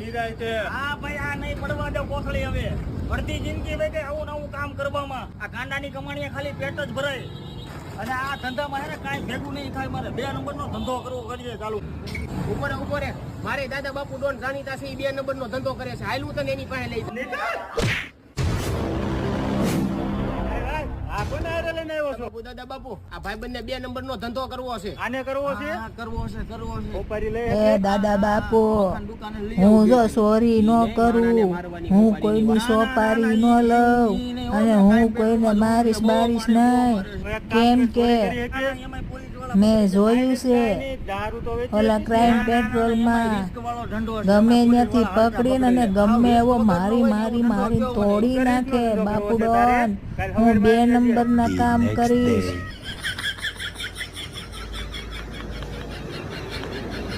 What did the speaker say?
નિરાયતે. હા ભાઈ, આ નહીં પડવા દે કોથળી હવે. અડધી જિંદગી વહી ગઈ આવું નવું કામ કરવામાં. આ ગાંડાની કમાણીએ ખાલી પેટ જ ભરાય. અને આ ધંધામાં હે ને કાંઈ ભેગું નહીં થાય. મારે 2 નંબરનો ધંધો કરવો કરીએ ચાલુ. ઉપર રે મારે દાદા બાપુ ડોન જાણીતા છે, 2 નંબરનો ધંધો કરે છે. હાલું તને એની પાસે લઈ આ કોને હારે લઈને આવ્યો છો? દાદા બાપુ આ ભાઈબંધને 2 નંબરનો ધંધો કરવો છે. આને કરવો છે? હા, કરવો છે. ઉપાડી લે. એ દાદા બાપુ, દુકાને લઈ હું જો ચોરી ન કરું, હું કોઈની સોપારી ન લઉં અને હું કોઈને મારીશ બારીશ નહીં. કેમ કે એમાંય પોલીસવાળા મેં જોયું છે દારૂ તો વેચે. ઓલા ક્રાઇમ પેટ્રોલમાં રિસ્કવાળો ધંધો છે. ગમે ત્યાંથી પકડીને અને ગમે એવો મારી તોડી નાખે. બાપુ ડોન, હું 2 નંબરના કામ કરીશ.